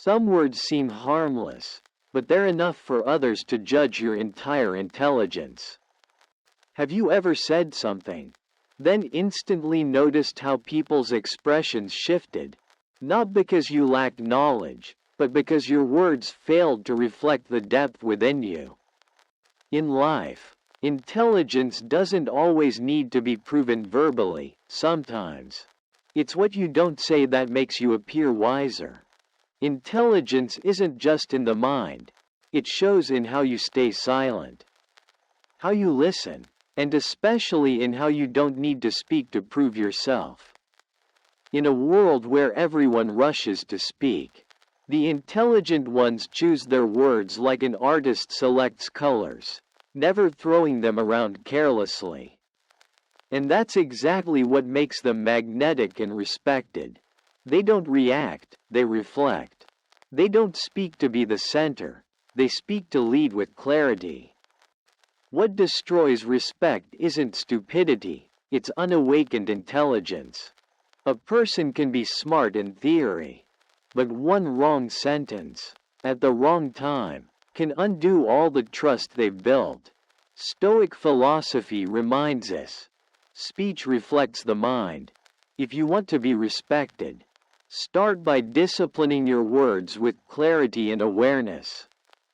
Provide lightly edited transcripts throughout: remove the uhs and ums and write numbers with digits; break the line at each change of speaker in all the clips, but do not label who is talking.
Some words seem harmless, but they're enough for others to judge your entire intelligence. Have you ever said something, then instantly noticed how people's expressions shifted? Not because you lacked knowledge, but because your words failed to reflect the depth within you. In life, intelligence doesn't always need to be proven verbally. Sometimes it's what you don't say that makes you appear wiser. Intelligence isn't just in the mind, it shows in how you stay silent, how you listen, and especially in how you don't need to speak to prove yourself. In a world where everyone rushes to speak, the intelligent ones choose their words like an artist selects colors, never throwing them around carelessly. And that's exactly what makes them magnetic and respected. They don't react, they reflect. They don't speak to be the center, they speak to lead with clarity. What destroys respect isn't stupidity, it's unawakened intelligence. A person can be smart in theory, but one wrong sentence, at the wrong time, can undo all the trust they've built. Stoic philosophy reminds us, speech reflects the mind. If you want to be respected, start by disciplining your words with clarity and awareness.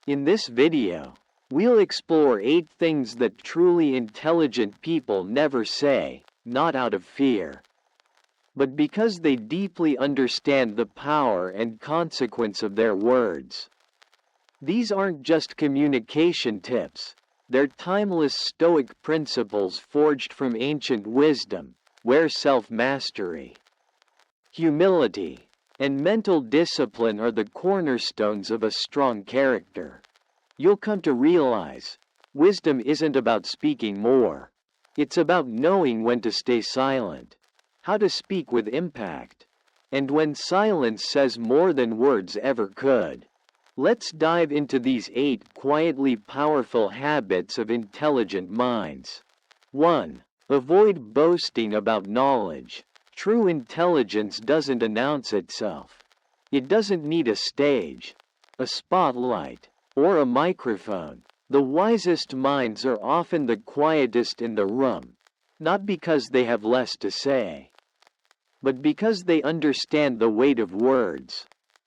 In this video, we'll explore 8 things that truly intelligent people never say, not out of fear, but because they deeply understand the power and consequence of their words. These aren't just communication tips, they're timeless Stoic principles forged from ancient wisdom, where self-mastery, humility, and mental discipline are the cornerstones of a strong character. You'll come to realize, wisdom isn't about speaking more. It's about knowing when to stay silent, how to speak with impact, and when silence says more than words ever could. Let's dive into these 8 quietly powerful habits of intelligent minds. 1. Avoid boasting about knowledge. True intelligence doesn't announce itself. It doesn't need a stage, a spotlight, or a microphone. The wisest minds are often the quietest in the room, not because they have less to say, but because they understand the weight of words.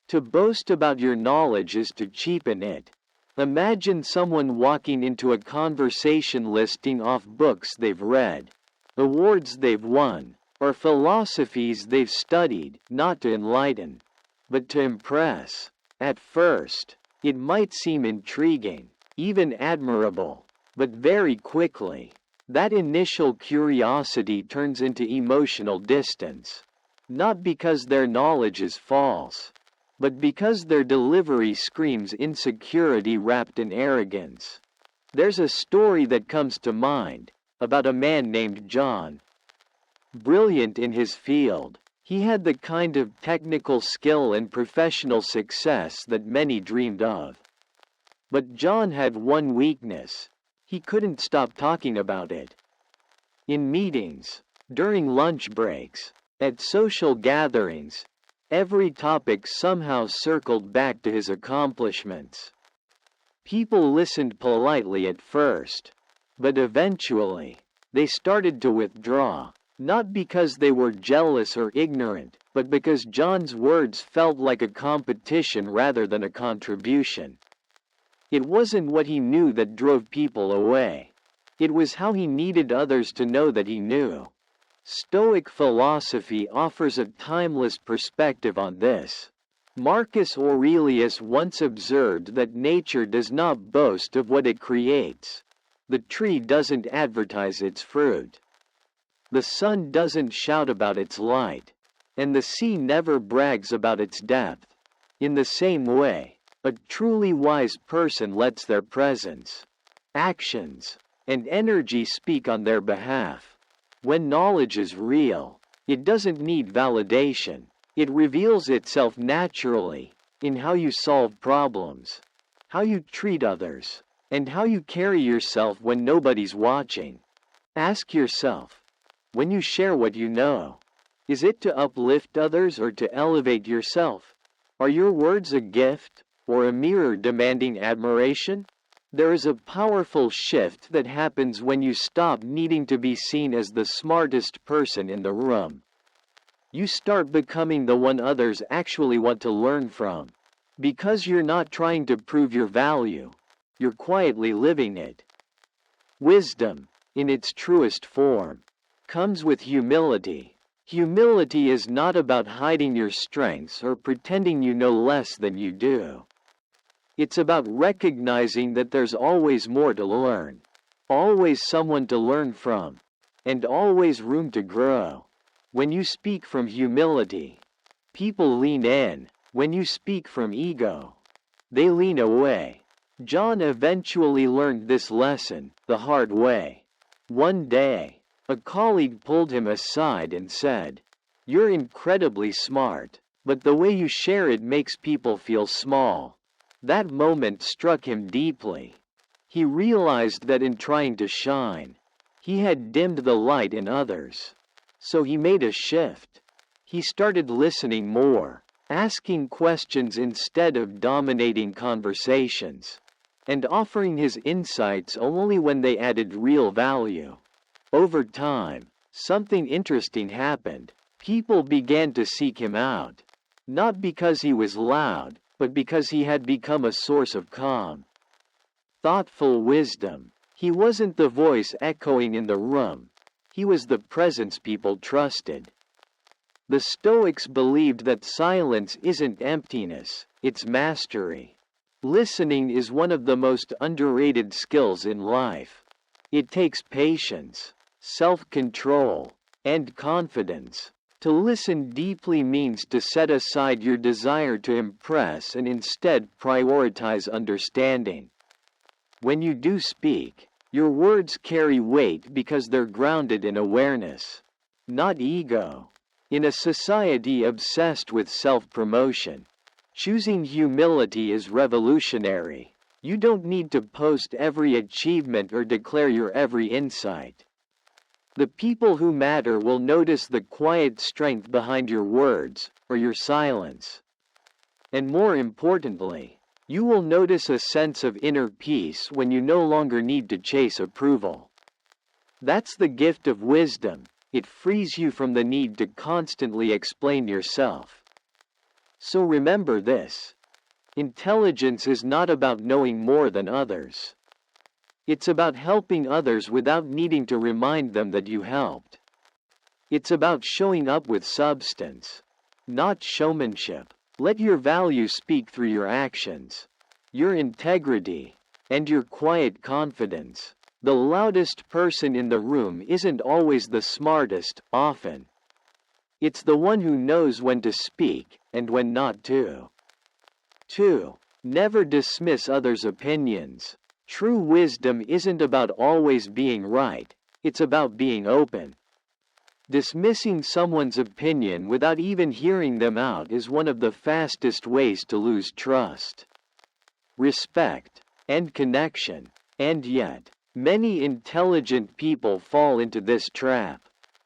To boast about your knowledge is to cheapen it. Imagine someone walking into a conversation listing off books they've read, awards they've won, or philosophies they've studied, not to enlighten, but to impress. At first, it might seem intriguing, even admirable, but very quickly, that initial curiosity turns into emotional distance. Not because their knowledge is false, but because their delivery screams insecurity wrapped in arrogance. There's a story that comes to mind, about a man named John. Brilliant in his field, he had the kind of technical skill and professional success that many dreamed of. But John had one weakness: he couldn't stop talking about it. In meetings, during lunch breaks, at social gatherings, every topic somehow circled back to his accomplishments. People listened politely at first, but eventually, they started to withdraw, not because they were jealous or ignorant, but because John's words felt like a competition rather than a contribution. It wasn't what he knew that drove people away. It was how he needed others to know that he knew. Stoic philosophy offers a timeless perspective on this. Marcus Aurelius once observed that nature does not boast of what it creates. The tree doesn't advertise its fruit. The sun doesn't shout about its light, and the sea never brags about its depth. In the same way, a truly wise person lets their presence, actions, and energy speak on their behalf. When knowledge is real, it doesn't need validation. It reveals itself naturally, in how you solve problems, how you treat others, and how you carry yourself when nobody's watching. Ask yourself, when you share what you know, is it to uplift others or to elevate yourself? Are your words a gift, or a mirror demanding admiration? There is a powerful shift that happens when you stop needing to be seen as the smartest person in the room. You start becoming the one others actually want to learn from. Because you're not trying to prove your value, you're quietly living it. Wisdom, in its truest form, comes with humility. Humility is not about hiding your strengths or pretending you know less than you do. It's about recognizing that there's always more to learn, always someone to learn from, and always room to grow. When you speak from humility, people lean in. When you speak from ego, they lean away. John eventually learned this lesson the hard way. One day, a colleague pulled him aside and said, "You're incredibly smart, but the way you share it makes people feel small." That moment struck him deeply. He realized that in trying to shine, he had dimmed the light in others. So he made a shift. He started listening more, asking questions instead of dominating conversations, and offering his insights only when they added real value. Over time, something interesting happened. People began to seek him out, not because he was loud, but because he had become a source of calm, thoughtful wisdom. He wasn't the voice echoing in the room. He was the presence people trusted. The Stoics believed that silence isn't emptiness, it's mastery. Listening is one of the most underrated skills in life. It takes patience, self-control, and confidence. To listen deeply means to set aside your desire to impress and instead prioritize understanding. When you do speak, your words carry weight because they're grounded in awareness, not ego. In a society obsessed with self-promotion, choosing humility is revolutionary. You don't need to post every achievement or declare your every insight. The people who matter will notice the quiet strength behind your words, or your silence. And more importantly, you will notice a sense of inner peace when you no longer need to chase approval. That's the gift of wisdom. It frees you from the need to constantly explain yourself. So remember this. Intelligence is not about knowing more than others. It's about helping others without needing to remind them that you helped. It's about showing up with substance, not showmanship. Let your value speak through your actions, your integrity, and your quiet confidence. The loudest person in the room isn't always the smartest, often. It's the one who knows when to speak and when not to. 2. Never dismiss others' opinions. True wisdom isn't about always being right, it's about being open. Dismissing someone's opinion without even hearing them out is one of the fastest ways to lose trust, respect, and connection. And yet, many intelligent people fall into this trap.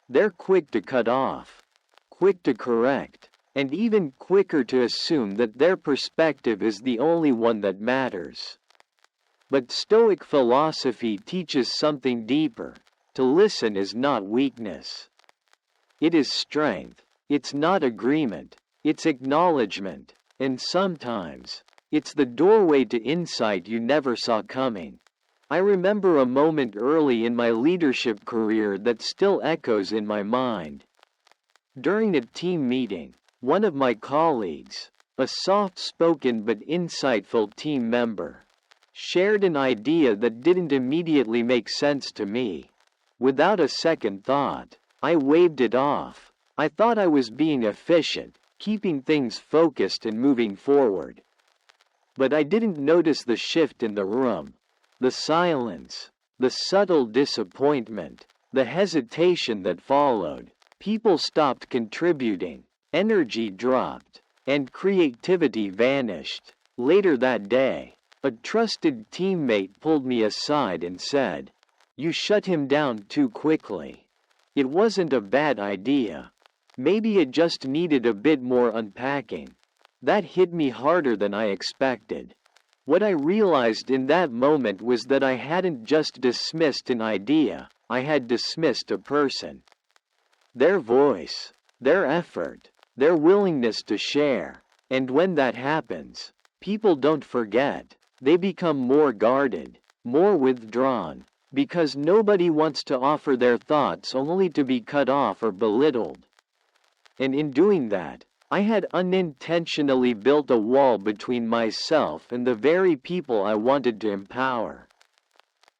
They're quick to cut off, quick to correct, and even quicker to assume that their perspective is the only one that matters. But Stoic philosophy teaches something deeper. To listen is not weakness. It is strength. It's not agreement. It's acknowledgement. And sometimes, it's the doorway to insight you never saw coming. I remember a moment early in my leadership career that still echoes in my mind. During a team meeting, one of my colleagues, a soft-spoken but insightful team member, shared an idea that didn't immediately make sense to me. Without a second thought, I waved it off. I thought I was being efficient, keeping things focused and moving forward. But I didn't notice the shift in the room, the silence, the subtle disappointment, the hesitation that followed. People stopped contributing, energy dropped, and creativity vanished. Later that day, a trusted teammate pulled me aside and said, "You shut him down too quickly. It wasn't a bad idea. Maybe it just needed a bit more unpacking." That hit me harder than I expected. What I realized in that moment was that I hadn't just dismissed an idea, I had dismissed a person. Their voice, their effort, their willingness to share. And when that happens, people don't forget. They become more guarded, more withdrawn, because nobody wants to offer their thoughts only to be cut off or belittled. And in doing that, I had unintentionally built a wall between myself and the very people I wanted to empower.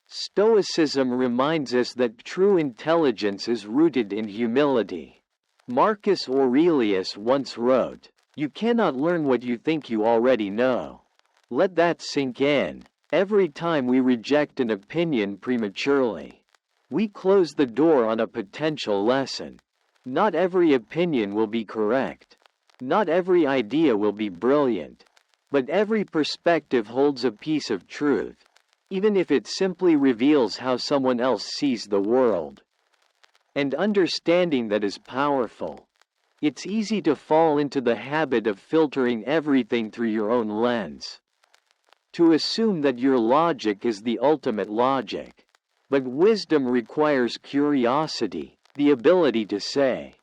Stoicism reminds us that true intelligence is rooted in humility. Marcus Aurelius once wrote, "You cannot learn what you think you already know." Let that sink in. Every time we reject an opinion prematurely, we close the door on a potential lesson. Not every opinion will be correct. Not every idea will be brilliant. But every perspective holds a piece of truth, even if it simply reveals how someone else sees the world. And understanding that is powerful. It's easy to fall into the habit of filtering everything through your own lens. To assume that your logic is the ultimate logic. But wisdom requires curiosity, the ability to say,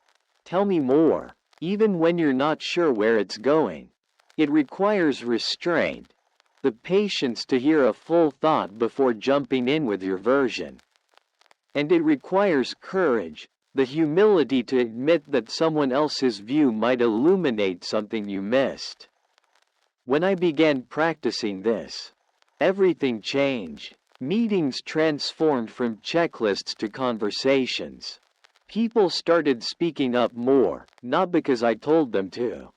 "Tell me more," even when you're not sure where it's going. It requires restraint, the patience to hear a full thought before jumping in with your version. And it requires courage, the humility to admit that someone else's view might illuminate something you missed. When I began practicing this, everything changed. Meetings transformed from checklists to conversations. People started speaking up more, not because I told them to,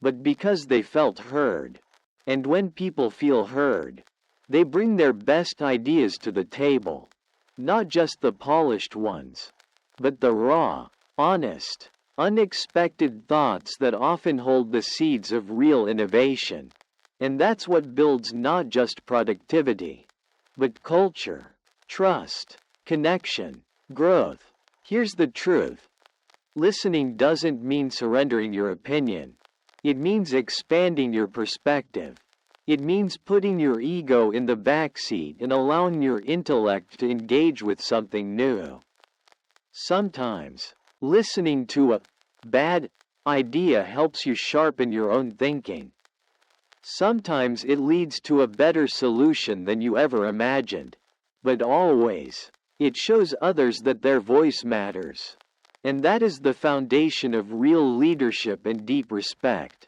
but because they felt heard. And when people feel heard, they bring their best ideas to the table. Not just the polished ones, but the raw, honest, unexpected thoughts that often hold the seeds of real innovation. And that's what builds not just productivity, but culture, trust, connection, growth. Here's the truth. Listening doesn't mean surrendering your opinion. It means expanding your perspective. It means putting your ego in the backseat and allowing your intellect to engage with something new. Sometimes, listening to a bad idea helps you sharpen your own thinking. Sometimes it leads to a better solution than you ever imagined. But always, it shows others that their voice matters. And that is the foundation of real leadership and deep respect.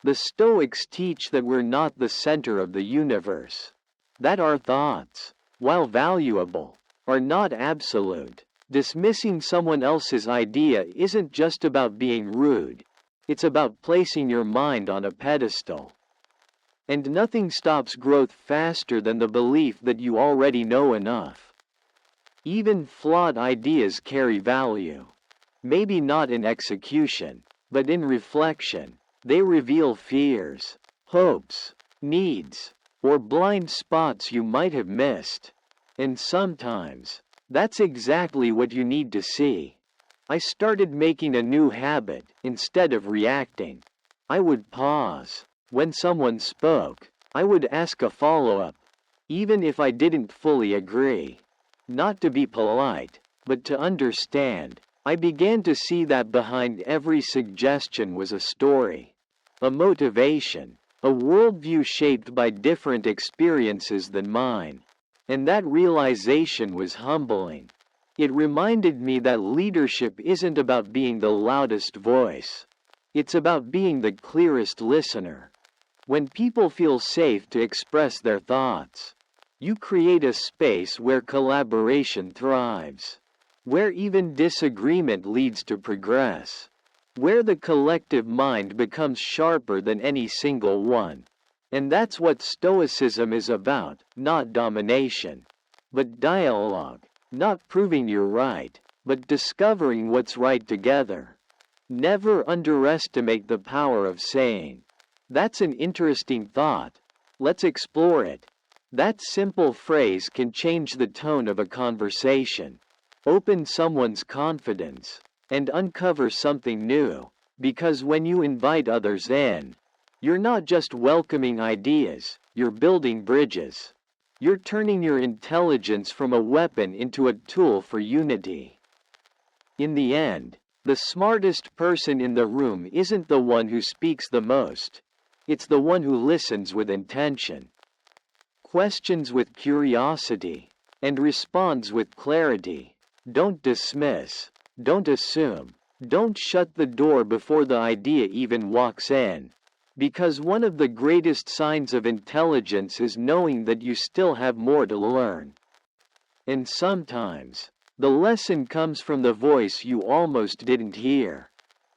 The Stoics teach that we're not the center of the universe. That our thoughts, while valuable, are not absolute. Dismissing someone else's idea isn't just about being rude. It's about placing your mind on a pedestal. And nothing stops growth faster than the belief that you already know enough. Even flawed ideas carry value. Maybe not in execution, but in reflection. They reveal fears, hopes, needs, or blind spots you might have missed. And sometimes, that's exactly what you need to see. I started making a new habit. Instead of reacting, I would pause. When someone spoke, I would ask a follow-up, even if I didn't fully agree. Not to be polite, but to understand. I began to see that behind every suggestion was a story, a motivation, a worldview shaped by different experiences than mine. And that realization was humbling. It reminded me that leadership isn't about being the loudest voice. It's about being the clearest listener. When people feel safe to express their thoughts, you create a space where collaboration thrives, where even disagreement leads to progress, where the collective mind becomes sharper than any single one. And that's what Stoicism is about, not domination, but dialogue, not proving you're right, but discovering what's right together. Never underestimate the power of saying, "That's an interesting thought. Let's explore it." That simple phrase can change the tone of a conversation, open someone's confidence, and uncover something new. Because when you invite others in, You're not just welcoming ideas, you're building bridges. You're turning your intelligence from a weapon into a tool for unity. In the end, the smartest person in the room isn't the one who speaks the most. It's the one who listens with intention, questions with curiosity, and responds with clarity. Don't dismiss, don't assume, don't shut the door before the idea even walks in. Because one of the greatest signs of intelligence is knowing that you still have more to learn. And sometimes, the lesson comes from the voice you almost didn't hear.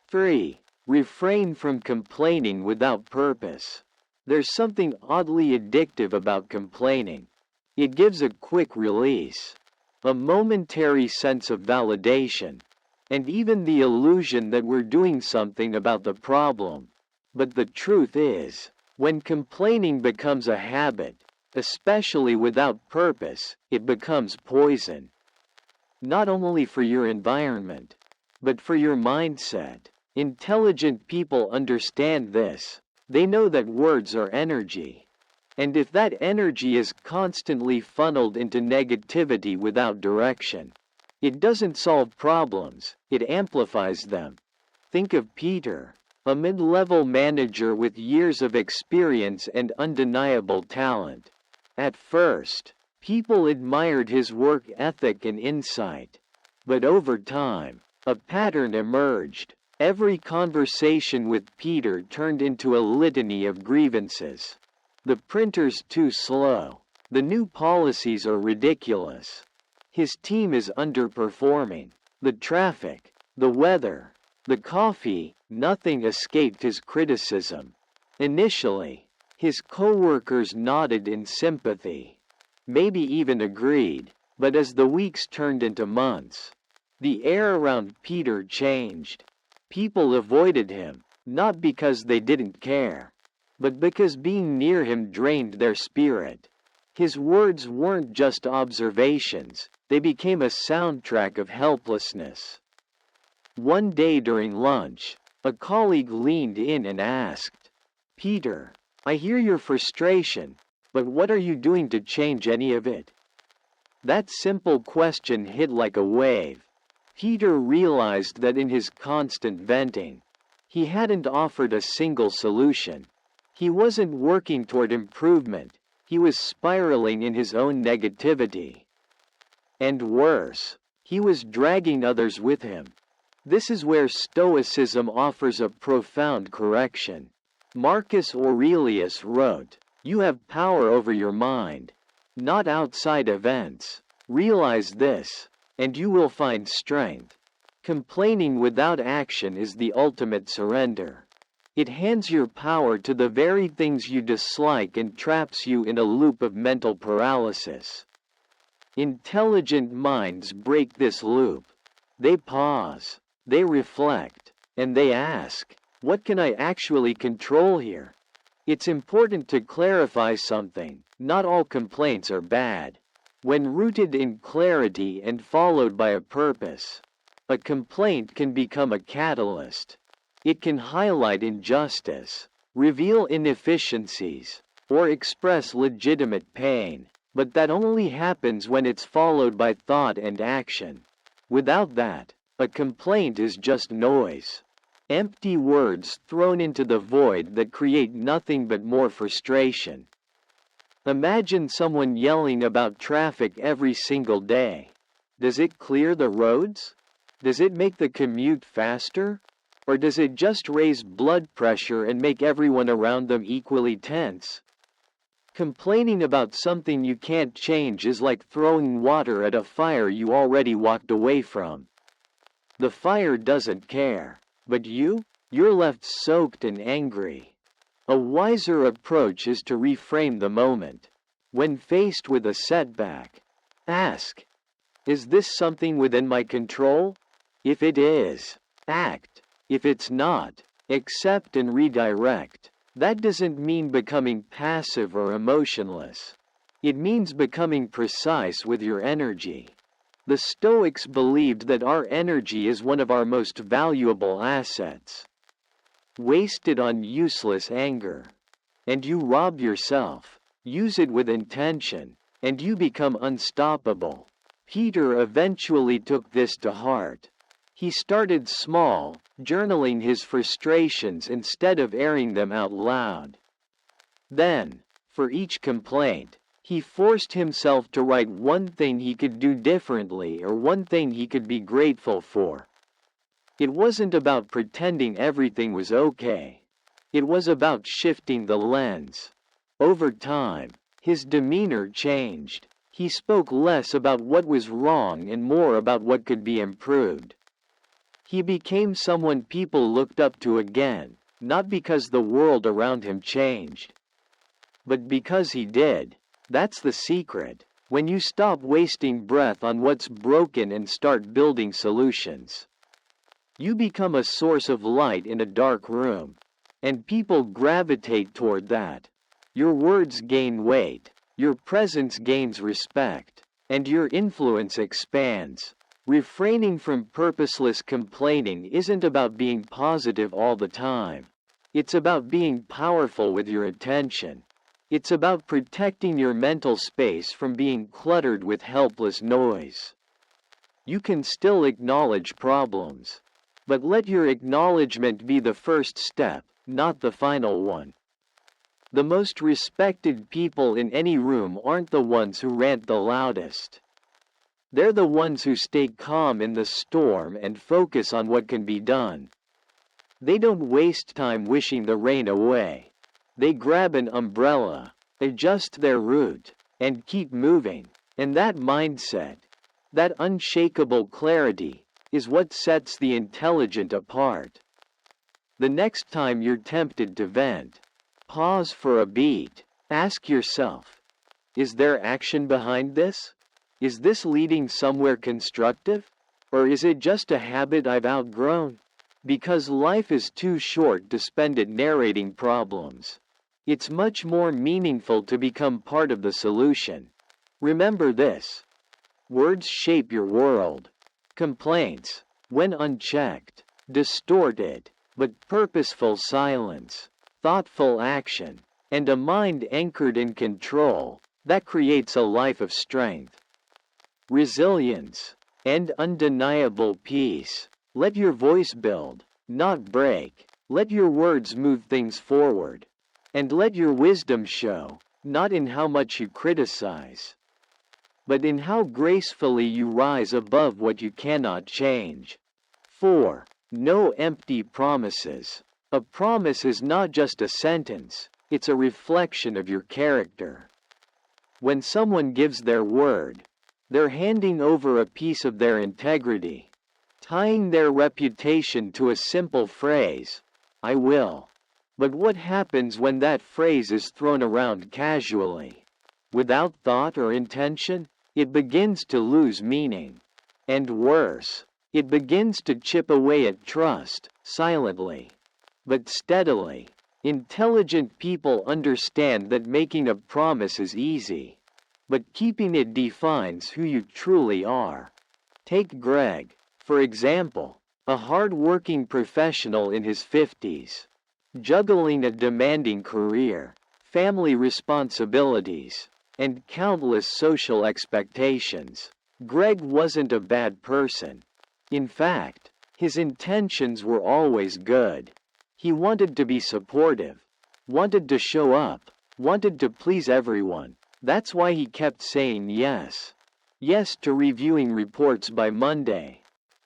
3. Refrain from complaining without purpose. There's something oddly addictive about complaining. It gives a quick release, a momentary sense of validation, and even the illusion that we're doing something about the problem. But the truth is, when complaining becomes a habit, especially without purpose, it becomes poison. Not only for your environment, but for your mindset. Intelligent people understand this. They know that words are energy. And if that energy is constantly funneled into negativity without direction, it doesn't solve problems, it amplifies them. Think of Peter, a mid-level manager with years of experience and undeniable talent. At first, people admired his work ethic and insight. But over time, a pattern emerged. Every conversation with Peter turned into a litany of grievances. The printer's too slow. The new policies are ridiculous. His team is underperforming. The traffic, the weather, the coffee, nothing escaped his criticism. Initially, his coworkers nodded in sympathy, maybe even agreed, but as the weeks turned into months, the air around Peter changed. People avoided him, not because they didn't care, but because being near him drained their spirit. His words weren't just observations, they became a soundtrack of helplessness. One day during lunch, a colleague leaned in and asked, "Peter, I hear your frustration, but what are you doing to change any of it?" That simple question hit like a wave. Peter realized that in his constant venting, he hadn't offered a single solution. He wasn't working toward improvement, he was spiraling in his own negativity. And worse, he was dragging others with him. This is where Stoicism offers a profound correction. Marcus Aurelius wrote, "You have power over your mind, not outside events. Realize this, and you will find strength." Complaining without action is the ultimate surrender. It hands your power to the very things you dislike and traps you in a loop of mental paralysis. Intelligent minds break this loop. They pause, they reflect, and they ask, what can I actually control here? It's important to clarify something. Not all complaints are bad. When rooted in clarity and followed by a purpose, a complaint can become a catalyst. It can highlight injustice, reveal inefficiencies, or express legitimate pain, but that only happens when it's followed by thought and action. Without that, a complaint is just noise. Empty words thrown into the void that create nothing but more frustration. Imagine someone yelling about traffic every single day. Does it clear the roads? Does it make the commute faster? Or does it just raise blood pressure and make everyone around them equally tense? Complaining about something you can't change is like throwing water at a fire you already walked away from. The fire doesn't care, but you're left soaked and angry. A wiser approach is to reframe the moment. When faced with a setback, ask, is this something within my control? If it is, act. If it's not, accept and redirect. That doesn't mean becoming passive or emotionless. It means becoming precise with your energy. The Stoics believed that our energy is one of our most valuable assets. waste it on useless anger. And you rob yourself. Use it with intention, and you become unstoppable. Peter eventually took this to heart. He started small, journaling his frustrations instead of airing them out loud. Then, for each complaint, he forced himself to write one thing he could do differently or one thing he could be grateful for. It wasn't about pretending everything was okay. It was about shifting the lens. Over time, his demeanor changed. He spoke less about what was wrong and more about what could be improved. He became someone people looked up to again, not because the world around him changed, but because he did. That's the secret. When you stop wasting breath on what's broken and start building solutions, you become a source of light in a dark room, and people gravitate toward that. Your words gain weight, your presence gains respect, and your influence expands. Refraining from purposeless complaining isn't about being positive all the time. It's about being powerful with your attention. It's about protecting your mental space from being cluttered with helpless noise. You can still acknowledge problems, but let your acknowledgement be the first step, not the final one. The most respected people in any room aren't the ones who rant the loudest. They're the ones who stay calm in the storm and focus on what can be done. They don't waste time wishing the rain away. They grab an umbrella, adjust their route, and keep moving. And that mindset, that unshakable clarity, is what sets the intelligent apart. The next time you're tempted to vent, pause for a beat. Ask yourself, is there action behind this? Is this leading somewhere constructive? Or is it just a habit I've outgrown? Because life is too short to spend it narrating problems. It's much more meaningful to become part of the solution. Remember this. Words shape your world. Complaints, when unchecked, distort it, but purposeful silence, thoughtful action, and a mind anchored in control, that creates a life of strength, resilience, and undeniable peace. Let your voice build, not break. Let your words move things forward. And let your wisdom show, not in how much you criticize, but in how gracefully you rise above what you cannot change. 4. No empty promises. A promise is not just a sentence, it's a reflection of your character. When someone gives their word, they're handing over a piece of their integrity, tying their reputation to a simple phrase, I will. But what happens when that phrase is thrown around casually? Without thought or intention, it begins to lose meaning. And worse, it begins to chip away at trust, silently, but steadily. Intelligent people understand that making a promise is easy, but keeping it defines who you truly are. Take Greg, for example, a hard-working professional in his 50s. Juggling a demanding career, family responsibilities, and countless social expectations. Greg wasn't a bad person. In fact, his intentions were always good. He wanted to be supportive, wanted to show up, wanted to please everyone. That's why he kept saying yes. Yes to reviewing reports by Monday.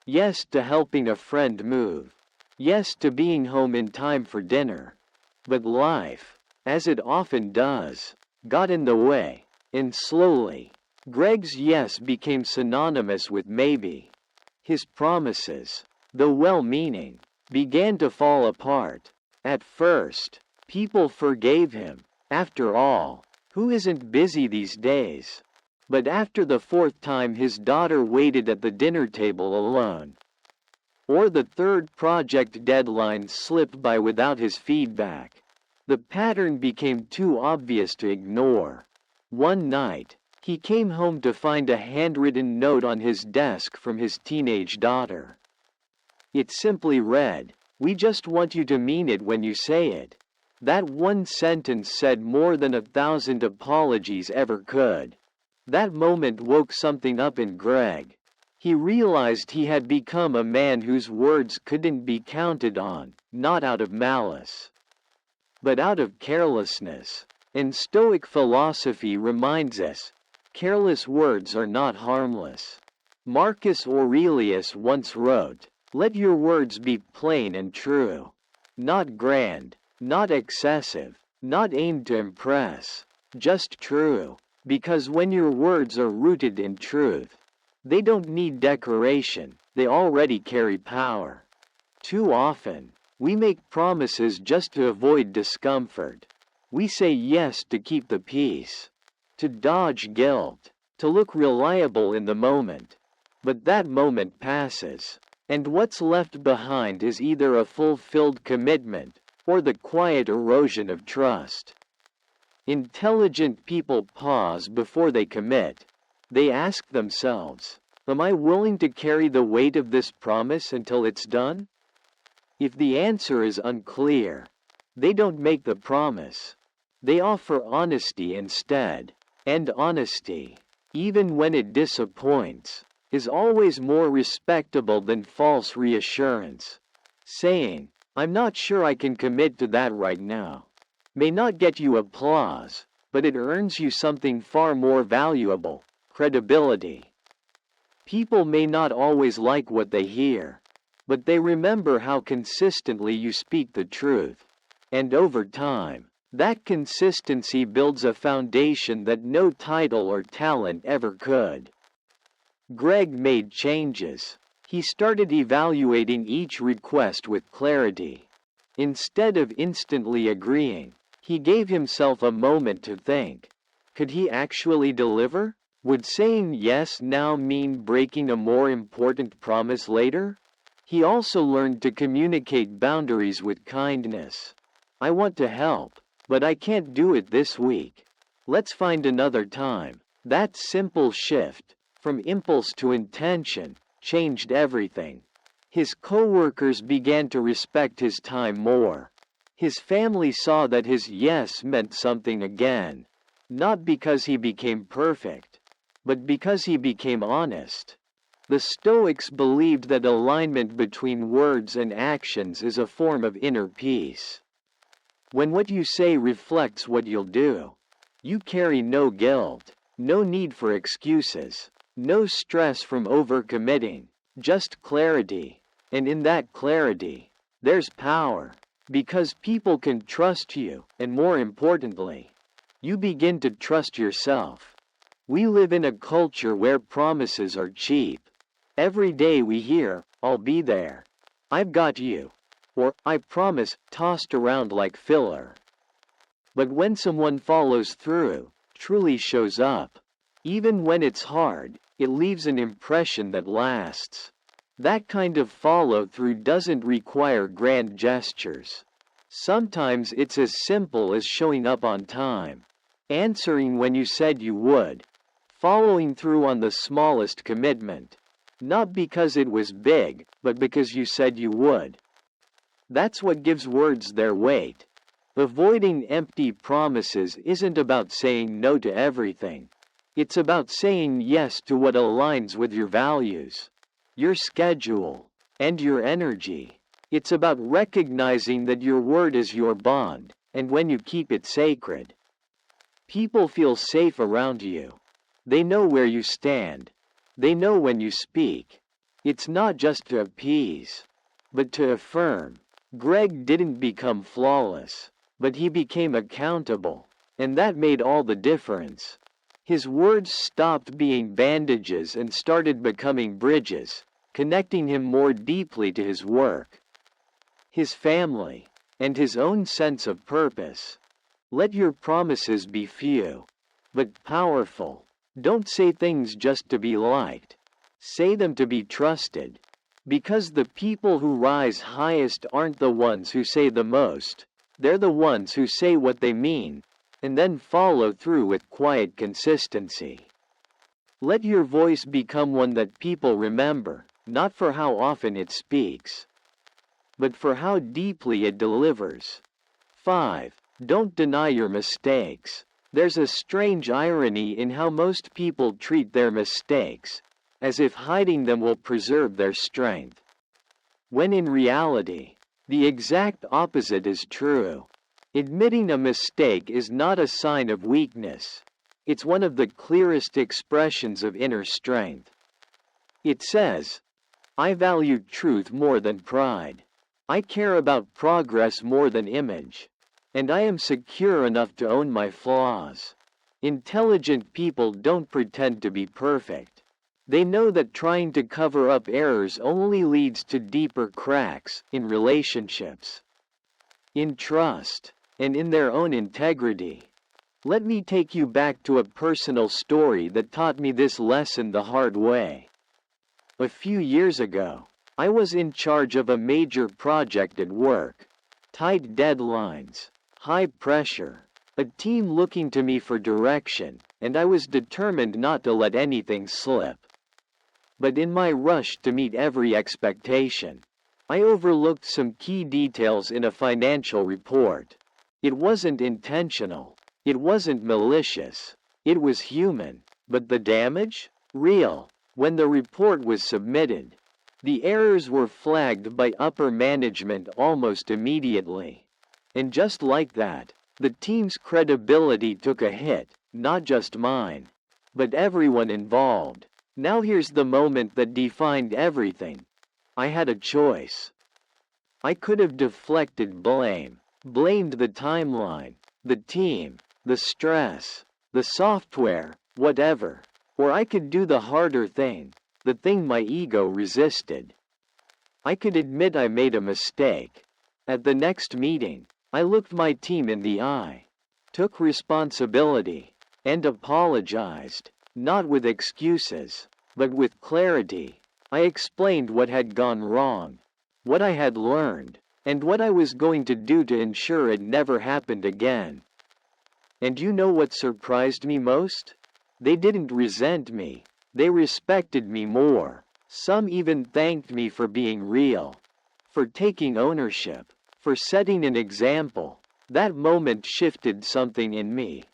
Yes to helping a friend move. Yes to being home in time for dinner. But life, as it often does, got in the way, and slowly, Greg's yes became synonymous with maybe. His promises, though well-meaning, began to fall apart. At first, people forgave him. After all, who isn't busy these days? But after the fourth time his daughter waited at the dinner table alone, or the third project deadline slipped by without his feedback, the pattern became too obvious to ignore. One night, he came home to find a handwritten note on his desk from his teenage daughter. It simply read, We just want you to mean it when you say it. That one sentence said more than 1,000 apologies ever could. That moment woke something up in Greg. He realized he had become a man whose words couldn't be counted on, not out of malice, but out of carelessness. And Stoic philosophy reminds us, careless words are not harmless. Marcus Aurelius once wrote, "Let your words be plain and true. Not grand, not excessive, not aimed to impress, just true. Because when your words are rooted in truth, they don't need decoration, they already carry power." Too often, we make promises just to avoid discomfort. We say yes to keep the peace, to dodge guilt, to look reliable in the moment. But that moment passes, and what's left behind is either a fulfilled commitment or the quiet erosion of trust. Intelligent people pause before they commit. They ask themselves, am I willing to carry the weight of this promise until it's done? If the answer is unclear, they don't make the promise. They offer honesty instead. And honesty, even when it disappoints, is always more respectable than false reassurance. Saying, "I'm not sure I can commit to that right now," may not get you applause, but it earns you something far more valuable, credibility. People may not always like what they hear, but they remember how consistently you speak the truth. And over time, that consistency builds a foundation that no title or talent ever could. Greg made changes. He started evaluating each request with clarity. Instead of instantly agreeing, he gave himself a moment to think. Could he actually deliver? Would saying yes now mean breaking a more important promise later? He also learned to communicate boundaries with kindness. "I want to help, but I can't do it this week. Let's find another time." That simple shift, from impulse to intention, changed everything. His coworkers began to respect his time more. His family saw that his yes meant something again, not because he became perfect, but because he became honest. The Stoics believed that alignment between words and actions is a form of inner peace. When what you say reflects what you'll do, you carry no guilt, no need for excuses, no stress from overcommitting, just clarity. And in that clarity, there's power, because people can trust you, and more importantly, you begin to trust yourself. We live in a culture where promises are cheap. Every day we hear, "I'll be there," "I've got you," or "I promise," tossed around like filler. But when someone follows through, truly shows up, even when it's hard, it leaves an impression that lasts. That kind of follow-through doesn't require grand gestures. Sometimes it's as simple as showing up on time, answering when you said you would, following through on the smallest commitment. Not because it was big, but because you said you would. That's what gives words their weight. Avoiding empty promises isn't about saying no to everything. It's about saying yes to what aligns with your values, your schedule, and your energy. It's about recognizing that your word is your bond, and when you keep it sacred, people feel safe around you. They know where you stand. They know when you speak. It's not just to appease, but to affirm. Greg didn't become flawless, but he became accountable, and that made all the difference. His words stopped being bandages and started becoming bridges, connecting him more deeply to his work, his family, and his own sense of purpose. Let your promises be few, but powerful. Don't say things just to be liked. Say them to be trusted. Because the people who rise highest aren't the ones who say the most. They're the ones who say what they mean, and then follow through with quiet consistency. Let your voice become one that people remember, not for how often it speaks, but for how deeply it delivers. 5. Don't deny your mistakes. There's a strange irony in how most people treat their mistakes, as if hiding them will preserve their strength, when in reality, the exact opposite is true. Admitting a mistake is not a sign of weakness. It's one of the clearest expressions of inner strength. It says, I value truth more than pride. I care about progress more than image. And I am secure enough to own my flaws. Intelligent people don't pretend to be perfect. They know that trying to cover up errors only leads to deeper cracks in relationships, in trust, and in their own integrity. Let me take you back to a personal story that taught me this lesson the hard way. A few years ago, I was in charge of a major project at work. Tight deadlines, high pressure, a team looking to me for direction, and I was determined not to let anything slip. But in my rush to meet every expectation, I overlooked some key details in a financial report. It wasn't intentional, it wasn't malicious, it was human, but the damage? Real. When the report was submitted, the errors were flagged by upper management almost immediately. And just like that, the team's credibility took a hit, not just mine, but everyone involved. Now here's the moment that defined everything. I had a choice. I could have deflected blame, blamed the timeline, the team, the stress, the software, whatever. Or I could do the harder thing, the thing my ego resisted. I could admit I made a mistake. At the next meeting, I looked my team in the eye, took responsibility, and apologized, not with excuses, but with clarity. I explained what had gone wrong, what I had learned, and what I was going to do to ensure it never happened again. And you know what surprised me most? They didn't resent me, they respected me more. Some even thanked me for being real, for taking ownership, for setting an example. That moment shifted something in me.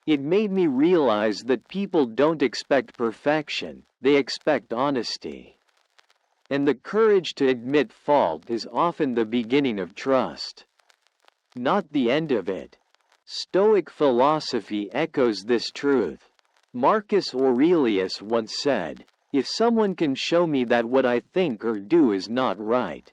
It made me realize that people don't expect perfection, they expect honesty. And the courage to admit fault is often the beginning of trust, not the end of it. Stoic philosophy echoes this truth. Marcus Aurelius once said, "If someone can show me that what I think or do is not right,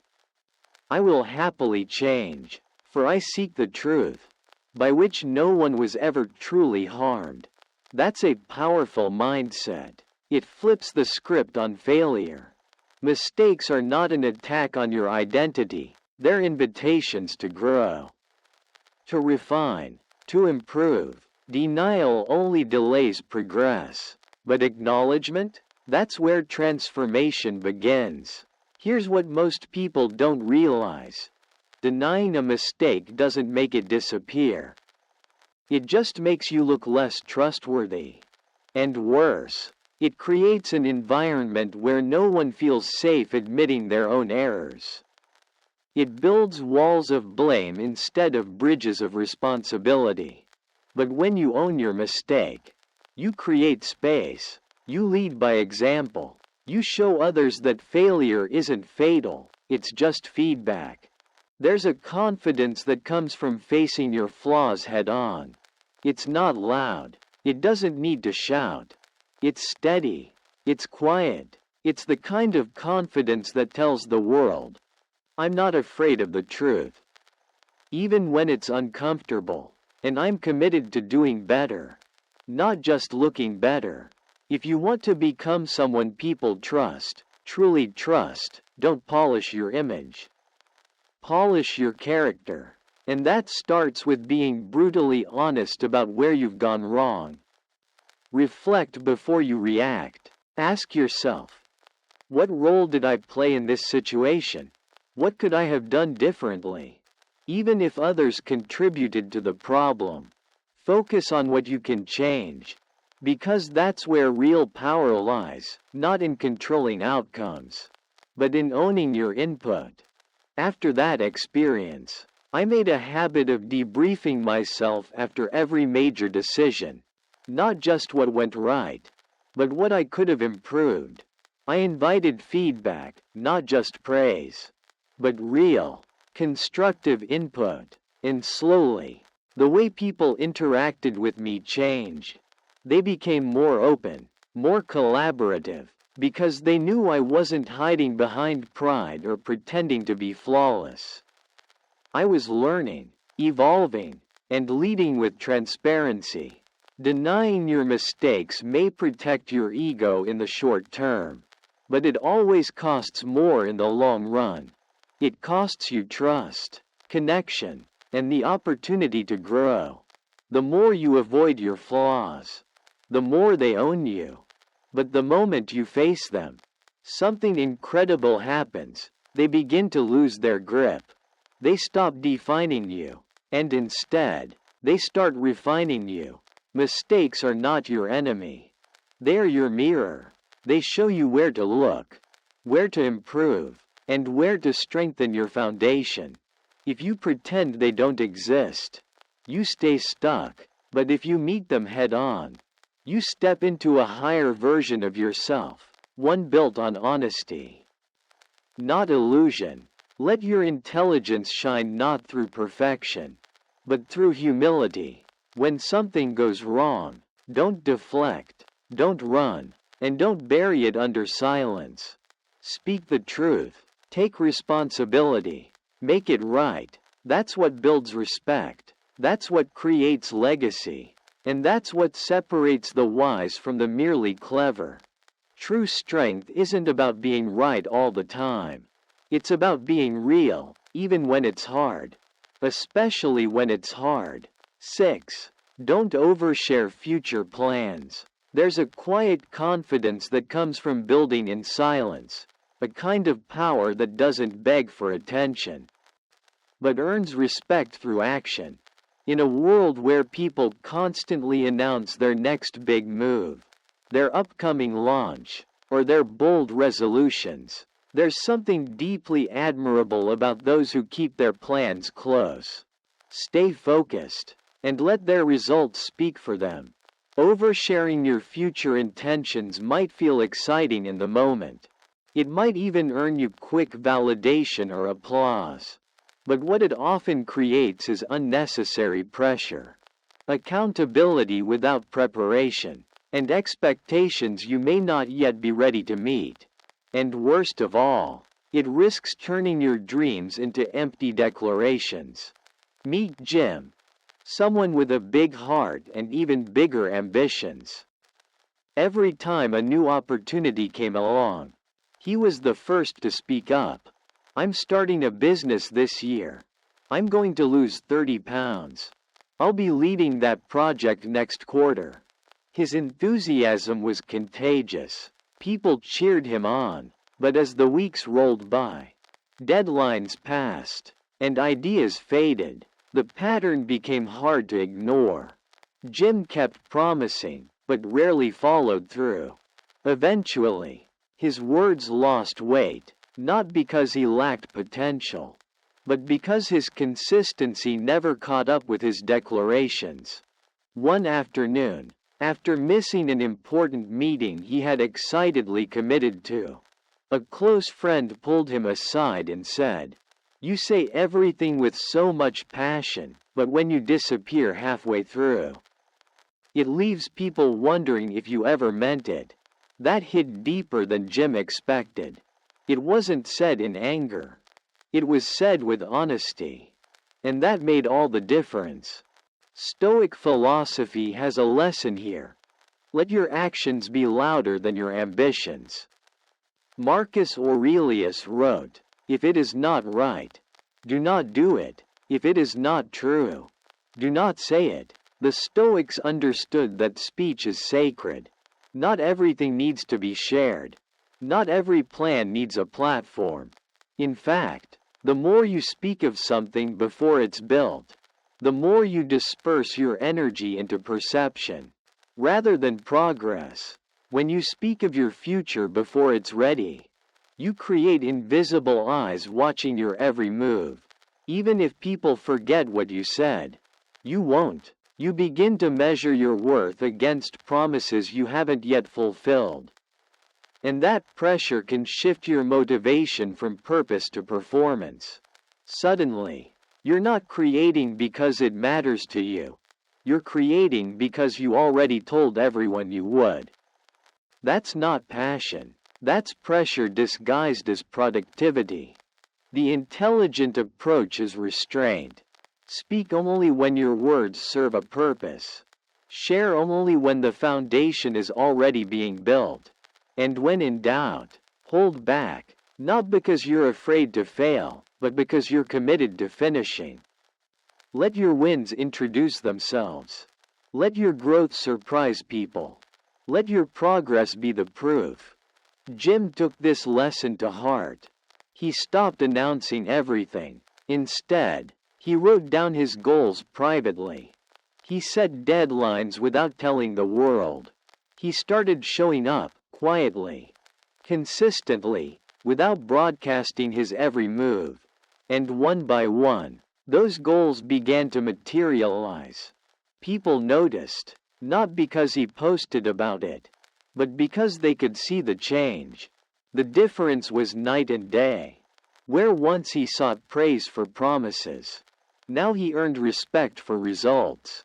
I will happily change, for I seek the truth, by which no one was ever truly harmed." That's a powerful mindset. It flips the script on failure. Mistakes are not an attack on your identity, they're invitations to grow, to refine, to improve. Denial only delays progress, but acknowledgement? That's where transformation begins. Here's what most people don't realize. Denying a mistake doesn't make it disappear. It just makes you look less trustworthy. And worse, it creates an environment where no one feels safe admitting their own errors. It builds walls of blame instead of bridges of responsibility. But when you own your mistake, you create space, you lead by example, you show others that failure isn't fatal, it's just feedback. There's a confidence that comes from facing your flaws head on. It's not loud, it doesn't need to shout. It's steady, it's quiet, it's the kind of confidence that tells the world, I'm not afraid of the truth, even when it's uncomfortable. And I'm committed to doing better, not just looking better. If you want to become someone people trust, truly trust, don't polish your image. Polish your character. And that starts with being brutally honest about where you've gone wrong. Reflect before you react. Ask yourself, what role did I play in this situation? What could I have done differently? Even if others contributed to the problem, focus on what you can change, because that's where real power lies, not in controlling outcomes, but in owning your input. After that experience, I made a habit of debriefing myself after every major decision. Not just what went right, but what I could have improved. I invited feedback, not just praise, but real, constructive input. And slowly, the way people interacted with me changed. They became more open, more collaborative, because they knew I wasn't hiding behind pride or pretending to be flawless. I was learning, evolving, and leading with transparency. Denying your mistakes may protect your ego in the short term, but it always costs more in the long run. It costs you trust, connection, and the opportunity to grow. The more you avoid your flaws, the more they own you. But the moment you face them, something incredible happens. They begin to lose their grip. They stop defining you, and instead, they start refining you. Mistakes are not your enemy. They are your mirror. They show you where to look, where to improve, and where to strengthen your foundation. If you pretend they don't exist, you stay stuck. But if you meet them head on, you step into a higher version of yourself, one built on honesty, not illusion. Let your intelligence shine not through perfection, but through humility. When something goes wrong, don't deflect, don't run, and don't bury it under silence. Speak the truth, take responsibility, make it right. That's what builds respect. That's what creates legacy. And that's what separates the wise from the merely clever. True strength isn't about being right all the time. It's about being real, even when it's hard. Especially when it's hard. 6. Don't overshare future plans. There's a quiet confidence that comes from building in silence, a kind of power that doesn't beg for attention, but earns respect through action. In a world where people constantly announce their next big move, their upcoming launch, or their bold resolutions, there's something deeply admirable about those who keep their plans close. Stay focused, and let their results speak for them. Oversharing your future intentions might feel exciting in the moment. It might even earn you quick validation or applause. But what it often creates is unnecessary pressure, accountability without preparation, and expectations you may not yet be ready to meet. And worst of all, it risks turning your dreams into empty declarations. Meet Jim, someone with a big heart and even bigger ambitions. Every time a new opportunity came along, he was the first to speak up. I'm starting a business this year. I'm going to lose 30 pounds. I'll be leading that project next quarter. His enthusiasm was contagious. People cheered him on. But as the weeks rolled by, deadlines passed, and ideas faded, the pattern became hard to ignore. Jim kept promising, but rarely followed through. Eventually, his words lost weight. Not because he lacked potential, but because his consistency never caught up with his declarations. One afternoon, after missing an important meeting he had excitedly committed to, a close friend pulled him aside and said, "You say everything with so much passion, but when you disappear halfway through, it leaves people wondering if you ever meant it." That hit deeper than Jim expected. It wasn't said in anger. It was said with honesty. And that made all the difference. Stoic philosophy has a lesson here. Let your actions be louder than your ambitions. Marcus Aurelius wrote, "If it is not right, do not do it. If it is not true, do not say it." The Stoics understood that speech is sacred. Not everything needs to be shared. Not every plan needs a platform. In fact, the more you speak of something before it's built, the more you disperse your energy into perception, rather than progress. When you speak of your future before it's ready, You create invisible eyes watching your every move. Even if people forget what you said, you won't. You begin to measure your worth against promises you haven't yet fulfilled. And that pressure can shift your motivation from purpose to performance. Suddenly, you're not creating because it matters to you. You're creating because you already told everyone you would. That's not passion. That's pressure disguised as productivity. The intelligent approach is restraint. Speak only when your words serve a purpose. Share only when the foundation is already being built. And when in doubt, hold back, not because you're afraid to fail, but because you're committed to finishing. Let your wins introduce themselves. Let your growth surprise people. Let your progress be the proof. Jim took this lesson to heart. He stopped announcing everything. Instead, he wrote down his goals privately. He set deadlines without telling the world. He started showing up, quietly, consistently, without broadcasting his every move. And one by one, those goals began to materialize. People noticed, not because he posted about it, but because they could see the change. The difference was night and day. Where once he sought praise for promises, now he earned respect for results.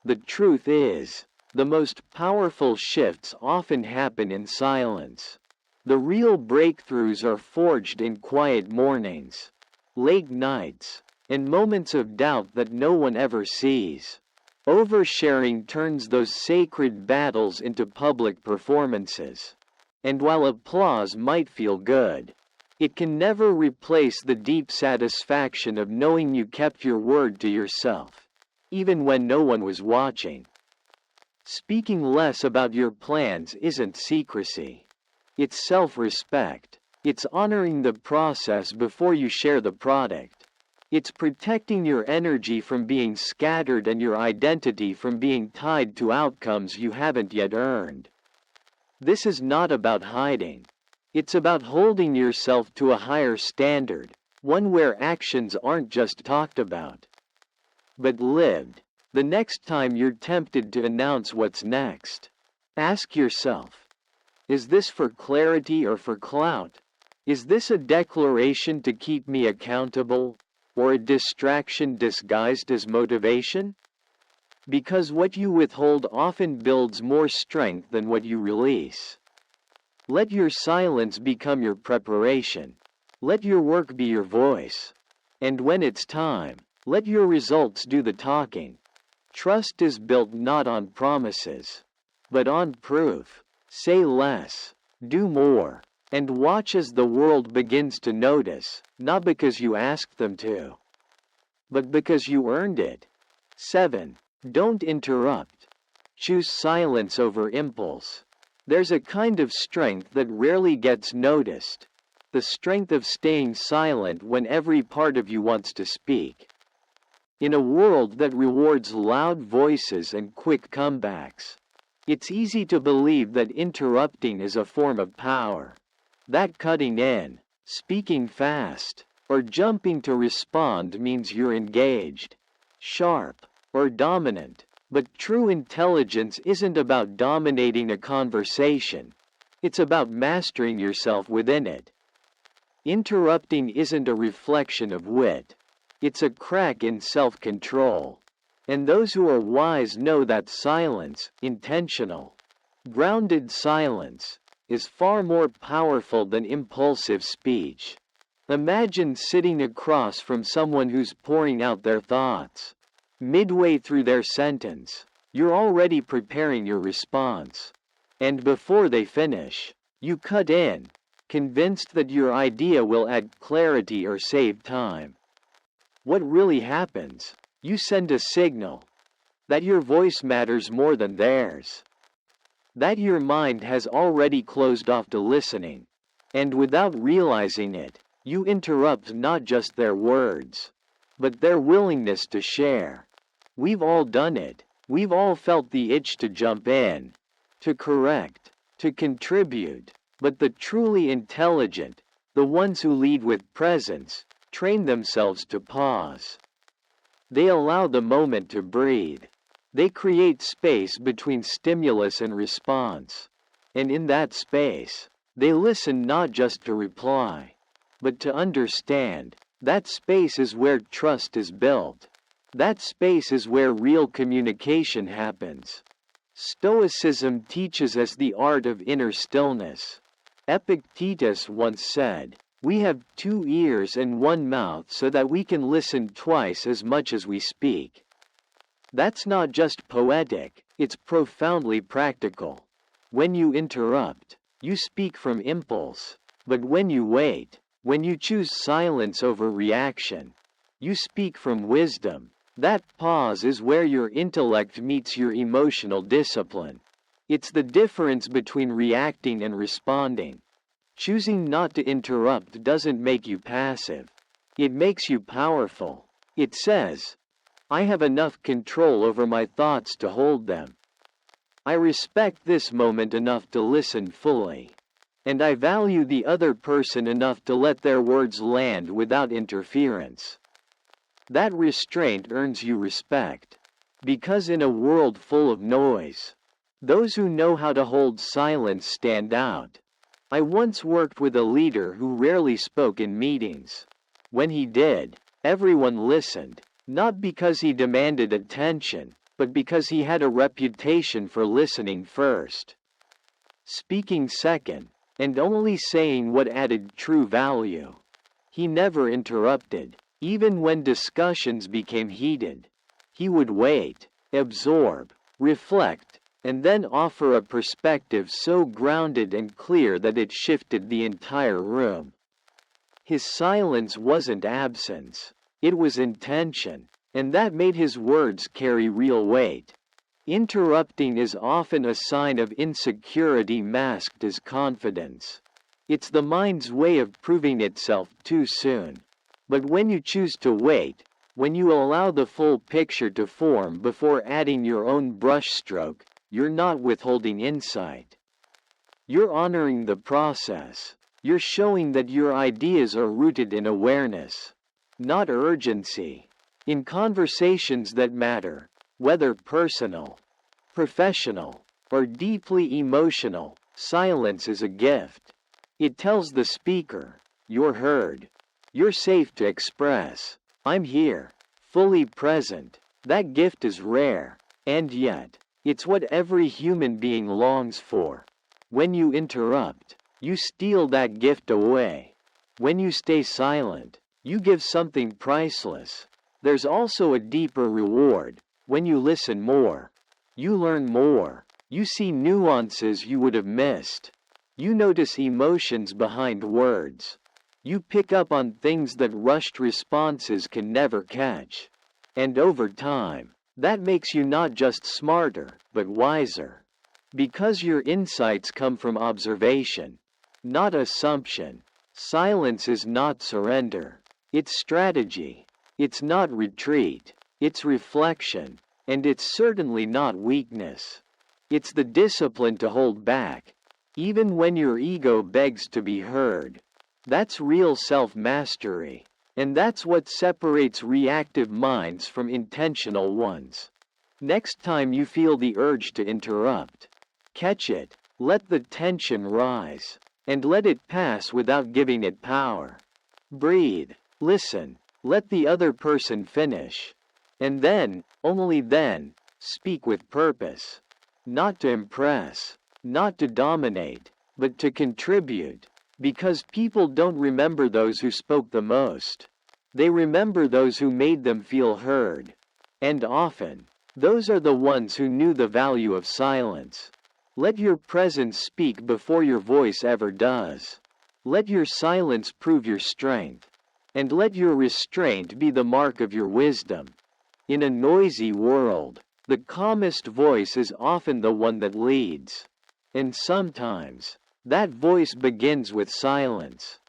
The truth is, the most powerful shifts often happen in silence. The real breakthroughs are forged in quiet mornings, late nights, and moments of doubt that no one ever sees. Oversharing turns those sacred battles into public performances. And while applause might feel good, it can never replace the deep satisfaction of knowing you kept your word to yourself, even when no one was watching. Speaking less about your plans isn't secrecy. It's self-respect. It's honoring the process before you share the product. It's protecting your energy from being scattered and your identity from being tied to outcomes you haven't yet earned. This is not about hiding. It's about holding yourself to a higher standard, one where actions aren't just talked about, but lived. The next time you're tempted to announce what's next, ask yourself, is this for clarity or for clout? Is this a declaration to keep me accountable, or a distraction disguised as motivation? Because what you withhold often builds more strength than what you release. Let your silence become your preparation. Let your work be your voice. And when it's time, let your results do the talking. Trust is built not on promises, but on proof. Say less, do more, and watch as the world begins to notice, not because you asked them to, but because you earned it. 7. Don't interrupt. Choose silence over impulse. There's a kind of strength that rarely gets noticed. The strength of staying silent when every part of you wants to speak. In a world that rewards loud voices and quick comebacks, it's easy to believe that interrupting is a form of power. That cutting in, speaking fast, or jumping to respond means you're engaged, sharp, or dominant. But true intelligence isn't about dominating a conversation. It's about mastering yourself within it. Interrupting isn't a reflection of wit. It's a crack in self-control. And those who are wise know that silence, intentional, grounded silence, is far more powerful than impulsive speech. Imagine sitting across from someone who's pouring out their thoughts. Midway through their sentence, you're already preparing your response. And before they finish, you cut in, convinced that your idea will add clarity or save time. What really happens? You send a signal that your voice matters more than theirs, that your mind has already closed off to listening, and without realizing it, you interrupt not just their words, but their willingness to share. We've all done it. We've all felt the itch to jump in, to correct, to contribute, but the truly intelligent, The ones who lead with presence train themselves to pause. They allow the moment to breathe. They create space between stimulus and response. And in that space, they listen not just to reply, but to understand. That space is where trust is built. That space is where real communication happens. Stoicism teaches us the art of inner stillness. Epictetus once said, "We have 2 ears and 1 mouth so that we can listen twice as much as we speak." That's not just poetic, it's profoundly practical. When you interrupt, you speak from impulse. But when you wait, when you choose silence over reaction, you speak from wisdom. That pause is where your intellect meets your emotional discipline. It's the difference between reacting and responding. Choosing not to interrupt doesn't make you passive. It makes you powerful. It says, "I have enough control over my thoughts to hold them. I respect this moment enough to listen fully. And I value the other person enough to let their words land without interference." That restraint earns you respect. Because in a world full of noise, those who know how to hold silence stand out. I once worked with a leader who rarely spoke in meetings. When he did, everyone listened, not because he demanded attention, but because he had a reputation for listening first, speaking second, and only saying what added true value. He never interrupted. Even when discussions became heated, he would wait, absorb, reflect, and then offer a perspective so grounded and clear that it shifted the entire room. His silence wasn't absence, it was intention, and that made his words carry real weight. Interrupting is often a sign of insecurity masked as confidence. It's the mind's way of proving itself too soon. But when you choose to wait, when you allow the full picture to form before adding your own brushstroke, you're not withholding insight. You're honoring the process. You're showing that your ideas are rooted in awareness, not urgency. In conversations that matter, whether personal, professional, or deeply emotional, silence is a gift. It tells the speaker, "You're heard. You're safe to express. I'm here, fully present." That gift is rare, and yet, it's what every human being longs for. When you interrupt, you steal that gift away. When you stay silent, you give something priceless. There's also a deeper reward. When you listen more, you learn more. You see nuances you would have missed. You notice emotions behind words. You pick up on things that rushed responses can never catch. And over time, that makes you not just smarter, but wiser. Because your insights come from observation, not assumption. Silence is not surrender. It's strategy. It's not retreat. It's reflection. And it's certainly not weakness. It's the discipline to hold back, even when your ego begs to be heard. That's real self-mastery, and that's what separates reactive minds from intentional ones. Next time you feel the urge to interrupt, catch it, let the tension rise, and let it pass without giving it power. Breathe, listen, let the other person finish, and then, only then, speak with purpose. Not to impress, not to dominate, but to contribute. Because people don't remember those who spoke the most. They remember those who made them feel heard. And often, those are the ones who knew the value of silence. Let your presence speak before your voice ever does. Let your silence prove your strength. And let your restraint be the mark of your wisdom. In a noisy world, the calmest voice is often the one that leads. And sometimes, that voice begins with silence.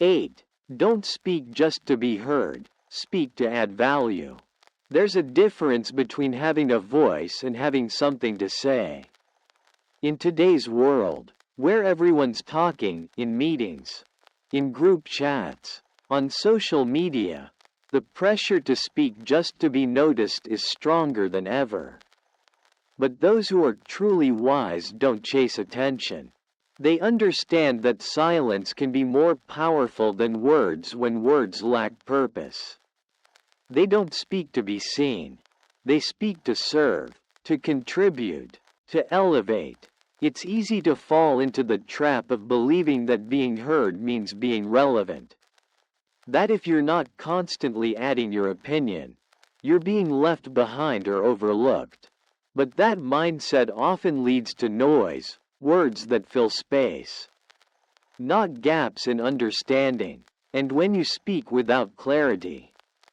8. Don't speak just to be heard, speak to add value. There's a difference between having a voice and having something to say. In today's world, where everyone's talking, in meetings, in group chats, on social media. The pressure to speak just to be noticed is stronger than ever. But those who are truly wise don't chase attention. They understand that silence can be more powerful than words when words lack purpose. They don't speak to be seen. They speak to serve, to contribute, to elevate. It's easy to fall into the trap of believing that being heard means being relevant. That if you're not constantly adding your opinion, you're being left behind or overlooked. But that mindset often leads to noise, words that fill space, not gaps in understanding. And when you speak without clarity,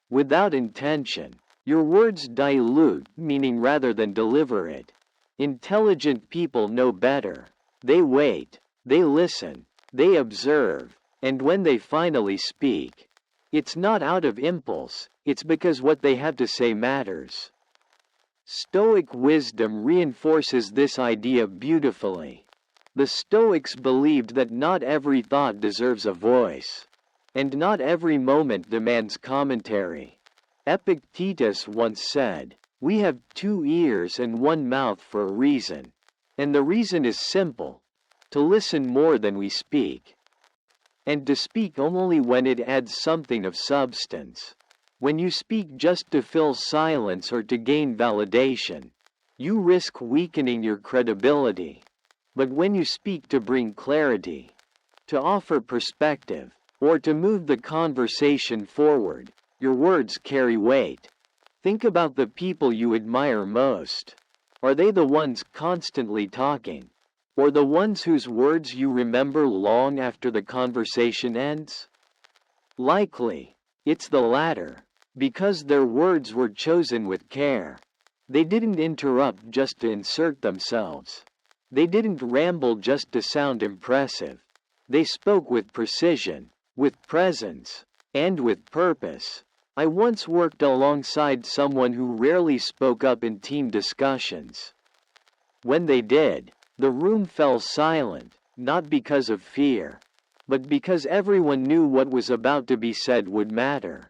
without intention, your words dilute meaning rather than deliver it. Intelligent people know better. They wait, they listen, they observe, and when they finally speak, it's not out of impulse, it's because what they have to say matters. Stoic wisdom reinforces this idea beautifully. The Stoics believed that not every thought deserves a voice, and not every moment demands commentary. Epictetus once said, "We have 2 ears and 1 mouth for a reason, and the reason is simple: to listen more than we speak, and to speak only when it adds something of substance." When you speak just to fill silence or to gain validation, you risk weakening your credibility. But when you speak to bring clarity, to offer perspective, or to move the conversation forward, your words carry weight. Think about the people you admire most. Are they the ones constantly talking, or the ones whose words you remember long after the conversation ends? Likely, it's the latter, because their words were chosen with care. They didn't interrupt just to insert themselves. They didn't ramble just to sound impressive. They spoke with precision, with presence, and with purpose. I once worked alongside someone who rarely spoke up in team discussions. When they did, the room fell silent, not because of fear, but because everyone knew what was about to be said would matter.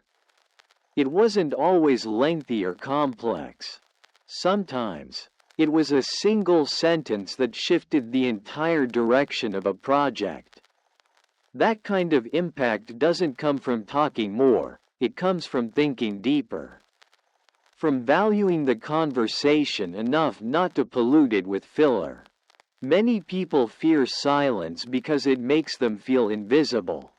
It wasn't always lengthy or complex. Sometimes, it was a single sentence that shifted the entire direction of a project. That kind of impact doesn't come from talking more, it comes from thinking deeper. From valuing the conversation enough not to pollute it with filler. Many people fear silence because it makes them feel invisible.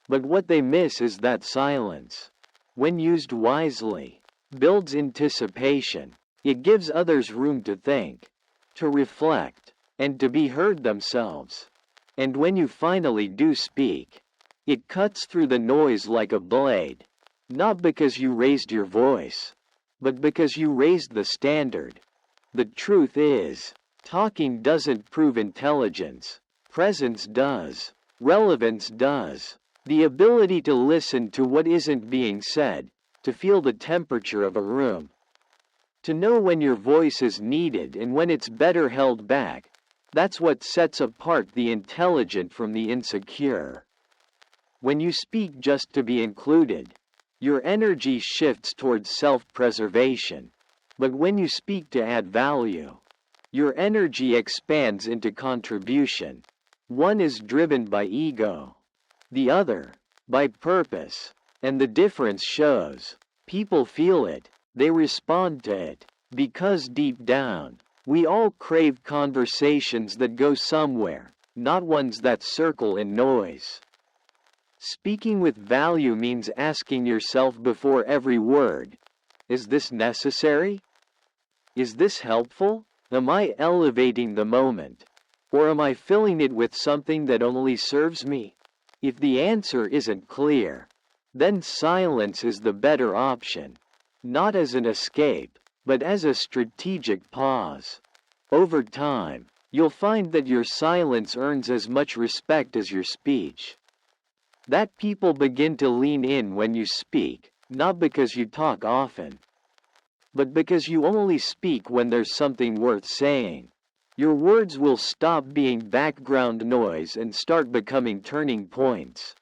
But what they miss is that silence, when used wisely, builds anticipation. It gives others room to think, to reflect, and to be heard themselves. And when you finally do speak, it cuts through the noise like a blade, not because you raised your voice, but because you raised the standard. The truth is, talking doesn't prove intelligence. Presence does. Relevance does. The ability to listen to what isn't being said, to feel the temperature of a room, to know when your voice is needed and when it's better held back, that's what sets apart the intelligent from the insecure. When you speak just to be included, your energy shifts towards self-preservation. But when you speak to add value, your energy expands into contribution. One is driven by ego, the other, by purpose. And the difference shows. People feel it, they respond to it, because deep down, we all crave conversations that go somewhere, not ones that circle in noise. Speaking with value means asking yourself before every word, is this necessary? Is this helpful? Am I elevating the moment? Or am I filling it with something that only serves me? If the answer isn't clear, then silence is the better option, not as an escape, but as a strategic pause. Over time, you'll find that your silence earns as much respect as your speech. That people begin to lean in when you speak, not because you talk often, but because you only speak when there's something worth saying. Your words will stop being background noise and start becoming turning points.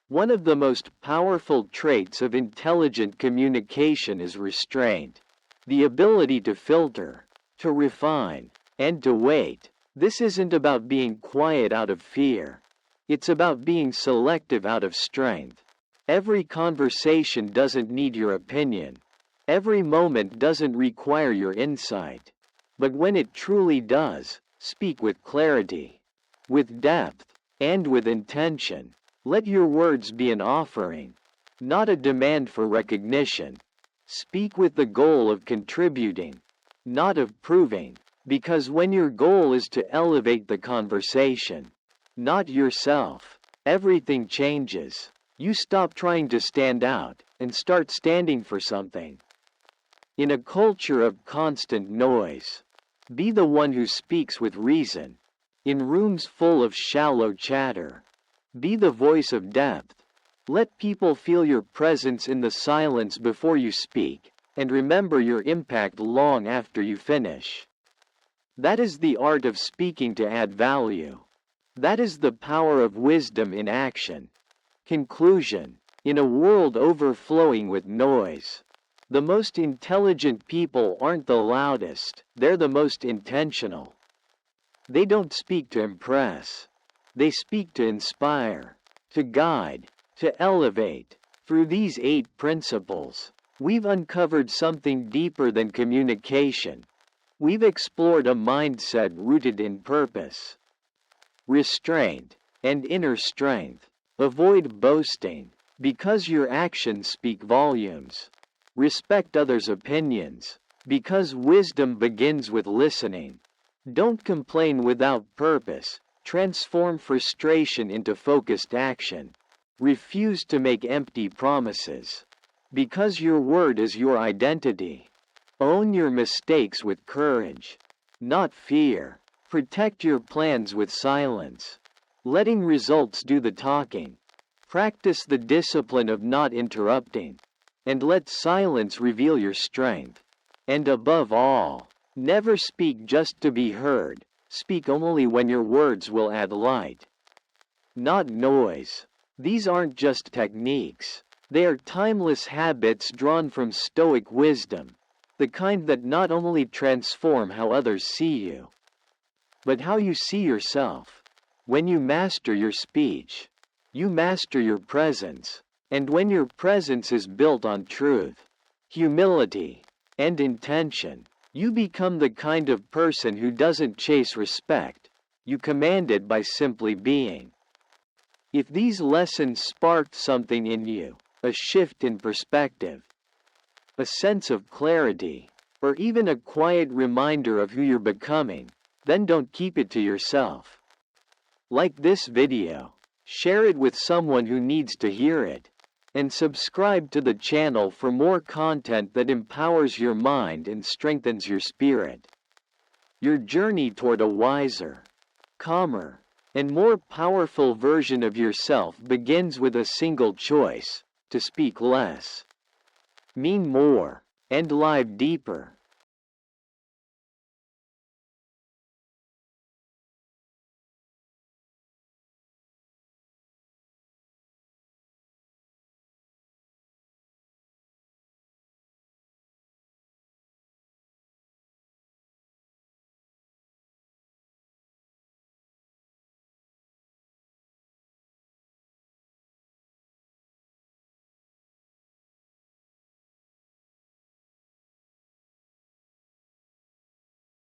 One of the most powerful traits of intelligent communication is restraint. The ability to filter, to refine, and to wait. This isn't about being quiet out of fear. It's about being selective out of strength. Every conversation doesn't need your opinion. Every moment doesn't require your insight. But when it truly does, speak with clarity, with depth, and with intention. Let your words be an offering, not a demand for recognition. Speak with the goal of contributing, not of proving, because when your goal is to elevate the conversation, not yourself, everything changes. You stop trying to stand out and start standing for something. In a culture of constant noise, be the one who speaks with reason. In rooms full of shallow chatter, be the voice of depth. Let people feel your presence in the silence before you speak, and remember your impact long after you finish. That is the art of speaking to add value. That is the power of wisdom in action. Conclusion. In a world overflowing with noise, the most intelligent people aren't the loudest, they're the most intentional. They don't speak to impress. They speak to inspire, to guide, to elevate. Through these 8 principles, we've uncovered something deeper than communication. We've explored a mindset rooted in purpose, restraint, and inner strength. Avoid boasting, because your actions speak volumes. Respect others' opinions, because wisdom begins with listening. Don't complain without purpose. Transform frustration into focused action. Refuse to make empty promises, because your word is your identity. Own your mistakes with courage, not fear. Protect your plans with silence, letting results do the talking. Practice the discipline of not interrupting, and let silence reveal your strength. And above all, never speak just to be heard. Speak only when your words will add light, not noise. These aren't just techniques. They are timeless habits drawn from Stoic wisdom, the kind that not only transform how others see you, but how you see yourself. When you master your speech, you master your presence. And when your presence is built on truth, humility, and intention, you become the kind of person who doesn't chase respect. You command it by simply being. If these lessons sparked something in you, a shift in perspective, a sense of clarity, or even a quiet reminder of who you're becoming, then don't keep it to yourself. Like this video, share it with someone who needs to hear it, and subscribe to the channel for more content that empowers your mind and strengthens your spirit. Your journey toward a wiser, calmer, and more powerful version of yourself begins with a single choice: to speak less, mean more, and live deeper.